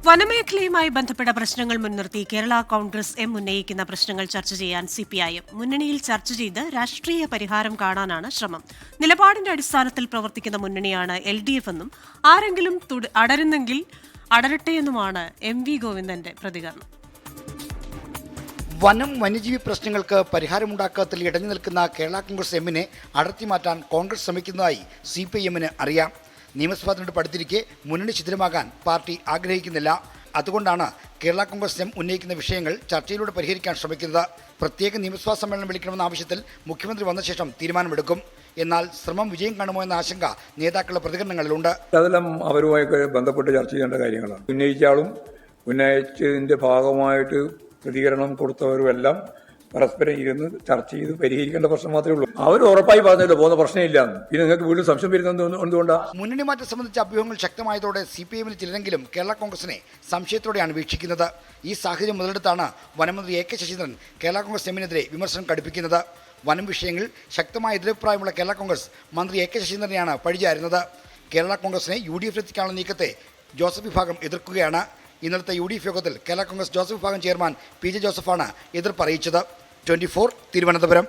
വനമേഖലയുമായി ബന്ധപ്പെട്ട പ്രശ്നങ്ങൾ മുൻനിർത്തി കേരള കോൺഗ്രസ് എം ഉന്നയിക്കുന്ന പ്രശ്നങ്ങൾ ചർച്ച ചെയ്യാൻ സിപിഐഎം മുന്നണിയിൽ ചർച്ച ചെയ്ത് രാഷ്ട്രീയ പരിഹാരം കാണാനാണ് ശ്രമം. നിലപാടിന്റെ അടിസ്ഥാനത്തിൽ പ്രവർത്തിക്കുന്ന മുന്നണിയാണ് LDF എന്നും ആരെങ്കിലും അടരുന്നെങ്കിൽ അടരട്ടെയെന്നുമാണ് MV ഗോവിന്ദന്റെ പ്രതികരണം. വനം വന്യജീവി പ്രശ്നങ്ങൾക്ക് പരിഹാരമുണ്ടാക്കാത്തിൽ ഇടഞ്ഞു നിൽക്കുന്ന കേരള കോൺഗ്രസ് എമ്മിനെ അടർത്തി മാറ്റാൻ കോൺഗ്രസ് ശ്രമിക്കുന്നതായി CPIM-ന് അറിയാം. നിയമസഭാ തെരഞ്ഞെടുപ്പ് അടുത്തിരിക്കെ മുന്നണി ശിഥിലമാകാൻ പാർട്ടി ആഗ്രഹിക്കുന്നില്ല. അതുകൊണ്ടാണ് കേരള കോൺഗ്രസ് എം ഉന്നയിക്കുന്ന വിഷയങ്ങൾ ചർച്ചയിലൂടെ പരിഹരിക്കാൻ ശ്രമിക്കുന്നത്. പ്രത്യേക നിയമസഭാ സമ്മേളനം വിളിക്കണമെന്ന ആവശ്യത്തിൽ മുഖ്യമന്ത്രി വന്ന ശേഷം തീരുമാനമെടുക്കും. എന്നാൽ ശ്രമം വിജയം കാണുമോ എന്ന ആശങ്ക നേതാക്കളുടെ പ്രതികരണങ്ങളിലുണ്ട്. അതെല്ലാം അവരുമായി ബന്ധപ്പെട്ട് ചർച്ച ചെയ്യേണ്ട കാര്യങ്ങളാണ്. ഉന്നയിച്ചാളും ഉന്നയിച്ചതിന്റെ ഭാഗമായിട്ട് പ്രതികരണം കൊടുത്തവരുമെല്ലാം പരസ്പരം ഇരുന്ന് ചർച്ച ചെയ്ത് പരിഹരിക്കേണ്ട പ്രശ്നം മാത്രമേ ഉള്ളൂ. അവർ ഉറപ്പായി പറഞ്ഞല്ലോ പോകുന്ന പ്രശ്നമില്ല. പിന്നെ നിങ്ങൾക്ക് വീണ്ടും സംശയം വരുന്നത് എന്തുകൊണ്ടാണ്? മുന്നണി മാറ്റം സംബന്ധിച്ച അഭ്യൂഹങ്ങൾ ശക്തമായതോടെ CPIM-ൽ ചിലരെങ്കിലും കേരള കോൺഗ്രസിനെ സംശയത്തോടെയാണ് വീക്ഷിക്കുന്നത്. ഈ സാഹചര്യം മുതലെടുത്താണ് വനമന്ത്രി AK ശശീന്ദ്രൻ കേരള കോൺഗ്രസ് എമ്മിനെതിരെ വിമർശനം കടുപ്പിക്കുന്നത്. വനം വിഷയങ്ങളിൽ ശക്തമായ എതിരഭിപ്രായമുള്ള കേരള കോൺഗ്രസ് മന്ത്രി AK ശശീന്ദ്രനെയാണ് പഴിചാരുന്നത്. കേരള കോൺഗ്രസിനെ UDF എത്തിക്കാനുള്ള നീക്കത്തെ ജോസഫ് വിഭാഗം എതിർക്കുകയാണ്. ഇന്നലത്തെ UDF യോഗത്തിൽ കേരള കോൺഗ്രസ് ജോസഫ് വിഭാഗം ചെയർമാൻ PJ ജോസഫാണ് എതിർപ്പ് അറിയിച്ചത്. 24 തിരുവനന്തപുരം.